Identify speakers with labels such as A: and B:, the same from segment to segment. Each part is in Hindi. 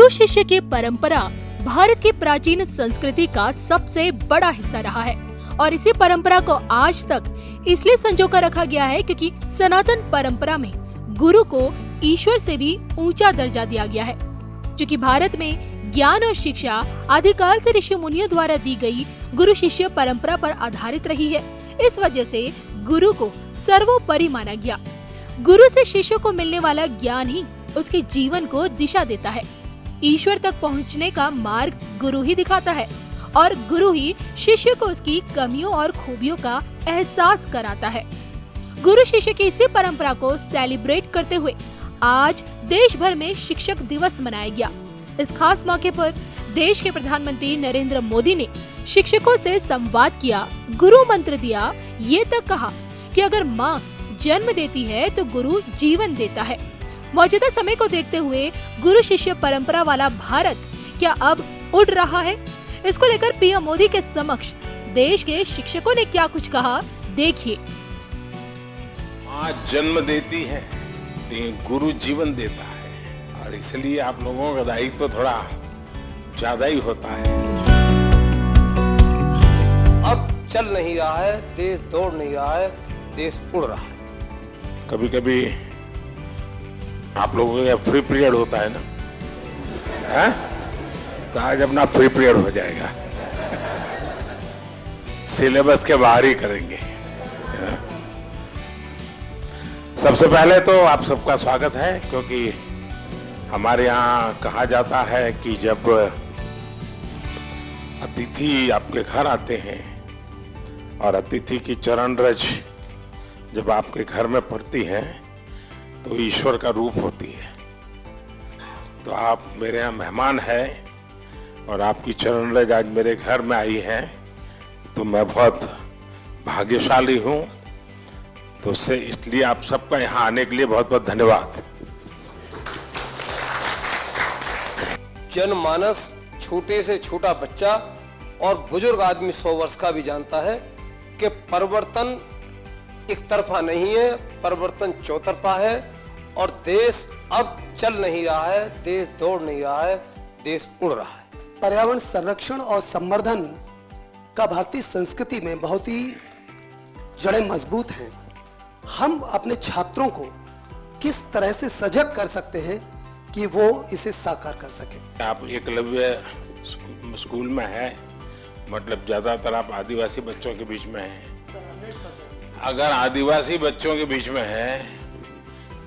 A: गुरु शिष्य की परंपरा भारत की प्राचीन संस्कृति का सबसे बड़ा हिस्सा रहा है और इसी परंपरा को आज तक इसलिए संजो कर रखा गया है क्योंकि सनातन परंपरा में गुरु को ईश्वर से भी ऊंचा दर्जा दिया गया है। क्योंकि भारत में ज्ञान और शिक्षा आदिकाल से ऋषि मुनियों द्वारा दी गई गुरु शिष्य परंपरा पर आधारित रही है। इस वजह से गुरु को सर्वोपरि माना गया। गुरु से शिष्य को मिलने वाला ज्ञान ही उसके जीवन को दिशा देता है। ईश्वर तक पहुंचने का मार्ग गुरु ही दिखाता है और गुरु ही शिष्य को उसकी कमियों और खूबियों का एहसास कराता है। गुरु शिष्य की इसी परंपरा को सेलिब्रेट करते हुए आज देश भर में शिक्षक दिवस मनाया गया। इस खास मौके पर देश के प्रधानमंत्री नरेंद्र मोदी ने शिक्षकों से संवाद किया, गुरु मंत्र दिया, ये तक कहा कि अगर माँ जन्म देती है तो गुरु जीवन देता है। मौजूदा समय को देखते हुए गुरु शिष्य परंपरा वाला भारत क्या अब उड़ रहा है? इसको लेकर पीएम मोदी के समक्ष देश के शिक्षकों ने क्या कुछ कहा, देखिए।
B: माँ जन्म देती है, गुरु जीवन देता है और इसलिए आप लोगों का दायित्व तो थोड़ा ज्यादा ही होता है।
C: अब चल नहीं रहा है, देश दौड़ नहीं रहा है, देश उड़ रहा है।
B: कभी कभी आप लोगों का फ्री पीरियड होता है ना, है? तो आज अपना फ्री पीरियड हो जाएगा, सिलेबस के बाहर ही करेंगे। सबसे पहले तो आप सबका स्वागत है, क्योंकि हमारे यहाँ कहा जाता है कि जब अतिथि आपके घर आते हैं और अतिथि की चरण रज जब आपके घर में पड़ती है तो ईश्वर का रूप होती है। तो आप मेरे यहाँ मेहमान हैं और आपकी चरण रज आज मेरे घर में आई है, तो मैं बहुत भाग्यशाली हूँ। तो उससे इसलिए आप सबका यहाँ आने के लिए बहुत बहुत धन्यवाद।
C: जनमानस, छोटे से छोटा बच्चा और बुजुर्ग आदमी 100 वर्ष का भी जानता है कि परिवर्तन एक तरफा नहीं है, परिवर्तन चौतरफा है और देश अब चल नहीं रहा है, देश दौड़ नहीं रहा है, देश उड़ रहा है।
D: पर्यावरण संरक्षण और संवर्धन का भारतीय संस्कृति में बहुत ही जड़ें मजबूत हैं। हम अपने छात्रों को किस तरह से सजग कर सकते हैं कि वो इसे साकार कर सके?
B: आप एकलव्य स्कूल में है, मतलब ज्यादातर आप आदिवासी बच्चों के बीच में हैं। अगर आदिवासी बच्चों के बीच में है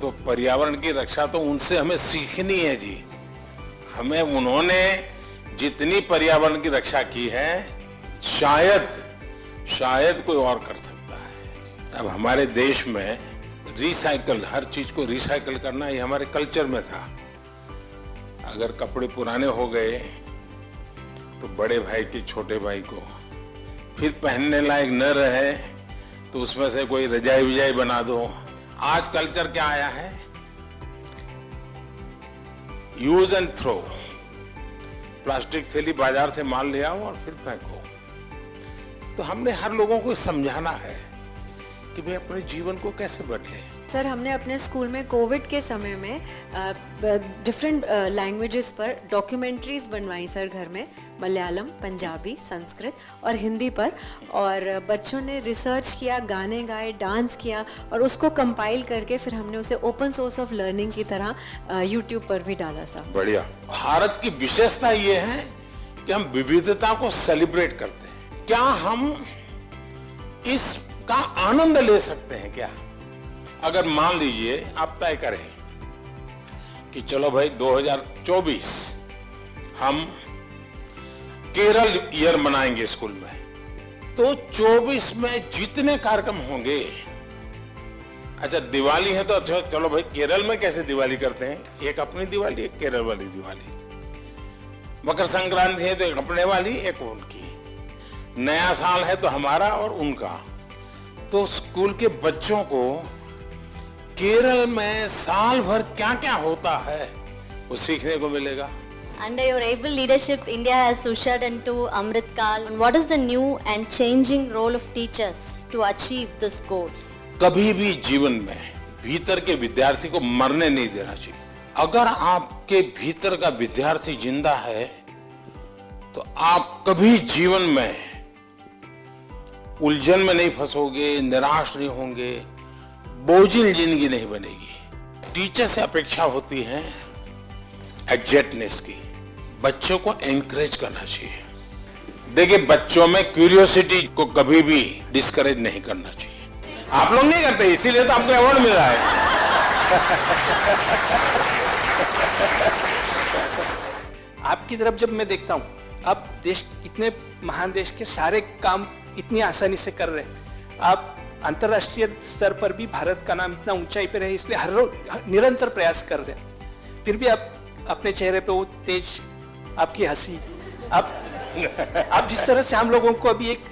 B: तो पर्यावरण की रक्षा तो उनसे हमें सीखनी है जी। हमें उन्होंने जितनी पर्यावरण की रक्षा की है शायद कोई और कर सकता है। अब हमारे देश में रिसाइकल, हर चीज को रिसाइकल करना ये हमारे कल्चर में था। अगर कपड़े पुराने हो गए तो बड़े भाई के छोटे भाई को फिर पहनने लायक न रहे तो उसमें से कोई रजाई विजाई बना दो। आज कल्चर क्या आया है? Use and throw. प्लास्टिक थैली बाजार से माल ले आओ और फिर फेंको। तो हमने हर लोगों को समझाना है कि भाई अपने जीवन को कैसे बदले।
E: सर, हमने अपने स्कूल में कोविड के समय में डिफरेंट लैंग्वेजेस पर डॉक्यूमेंट्रीज बनवाई सर घर में, मलयालम, पंजाबी, संस्कृत और हिंदी पर। और बच्चों ने रिसर्च किया, गाने गाए, डांस किया और उसको कंपाइल करके फिर हमने उसे ओपन सोर्स ऑफ लर्निंग की तरह यूट्यूब पर भी डाला सर।
B: बढ़िया। भारत की विशेषता ये है कि हम विविधता को सेलिब्रेट करते हैं। क्या हम इसका आनंद ले सकते हैं क्या? अगर मान लीजिए आप तय करें कि चलो भाई 2024 हम केरल ईयर मनाएंगे स्कूल में, तो 24 में जितने कार्यक्रम होंगे, अच्छा दिवाली है तो अच्छा चलो भाई केरल में कैसे दिवाली करते हैं, एक अपनी दिवाली, एक केरल वाली दिवाली। मकर संक्रांति है तो एक अपने वाली, एक उनकी। नया साल है तो हमारा और उनका। तो स्कूल के बच्चों को केरल में साल भर क्या क्या होता है वो सीखने को मिलेगा।
F: Under your able leadership, India has ushered into Amrit Kal. What is the new and changing role of teachers to achieve this goal?
B: कभी भी जीवन में भीतर के विद्यार्थी को मरने नहीं देना चाहिए। अगर आप आपके भीतर का विद्यार्थी जिंदा है तो आप कभी जीवन में उलझन में नहीं फंसोगे, निराश नहीं होंगे, बोझिल जिंदगी नहीं बनेगी। टीचर से अपेक्षा होती है एग्जैक्टनेस की। बच्चों को एनकरेज करना चाहिए। देखिए, बच्चों में क्यूरियोसिटी को कभी भी डिस्करेज नहीं करना चाहिए। आप लोग नहीं करते, इसीलिए तो आपको अवार्ड मिल रहा है।
G: आपकी तरफ जब मैं देखता हूँ, आप देश, इतने महान देश के सारे काम इतनी आसानी से कर रहे हैं। आप अंतर्राष्ट्रीय स्तर पर भी भारत का नाम इतना ऊंचाई पे रहे, इसलिए हर रोज निरंतर प्रयास कर रहे हैं। फिर भी आप अपने चेहरे पे वो तेज, आपकी हंसी, आप जिस तरह से हम लोगों को अभी एक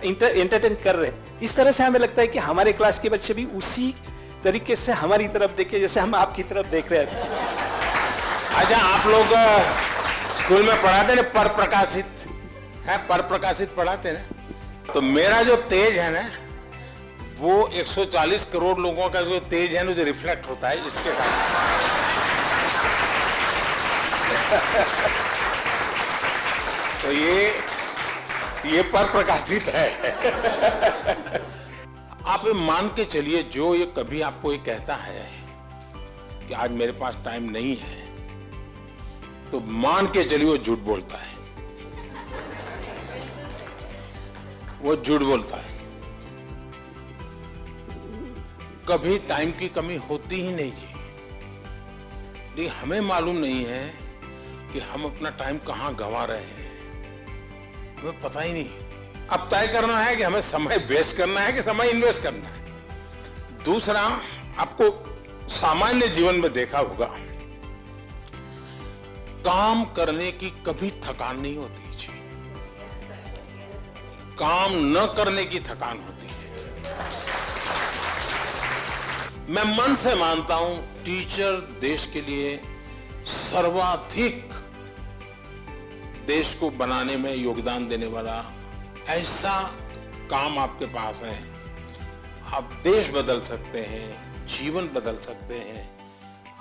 G: एंटरटेन कर रहे हैं, इस तरह से हमें लगता है कि हमारे क्लास के बच्चे भी उसी तरीके से हमारी तरफ देखे जैसे हम आपकी तरफ देख रहे हैं।
B: अच्छा, आप लोग स्कूल में पढ़ाते ना, पर प्रकाशित है, पर प्रकाशित पढ़ाते ना, तो मेरा जो तेज है ना, वो 140 करोड़ लोगों का जो तेज है ना, जो रिफ्लेक्ट होता है इसके कारण। तो ये पर प्रकाशित है। आप ये मान के चलिए, जो ये कभी आपको ये कहता है कि आज मेरे पास टाइम नहीं है, तो मान के चलिए वो झूठ बोलता है। वो झूठ बोलता है। कभी टाइम की कमी होती ही नहीं जी। लेकिन हमें मालूम नहीं है कि हम अपना टाइम कहां गंवा रहे हैं, हमें पता ही नहीं। अब तय करना है कि हमें समय वेस्ट करना है कि समय इन्वेस्ट करना है। दूसरा, आपको सामान्य जीवन में देखा होगा, काम करने की कभी थकान नहीं होती जी, काम न करने की थकान होती है। मैं मन से मानता हूं, टीचर देश के लिए सर्वाधिक देश को बनाने में योगदान देने वाला ऐसा काम आपके पास है। आप देश बदल सकते हैं, जीवन बदल सकते हैं,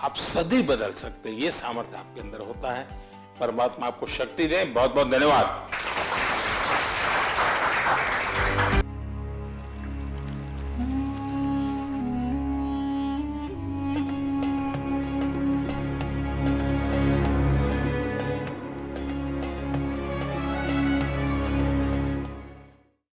B: आप सदी बदल सकते हैं। ये सामर्थ्य आपके अंदर होता है। परमात्मा आपको शक्ति दे। बहुत बहुत धन्यवाद।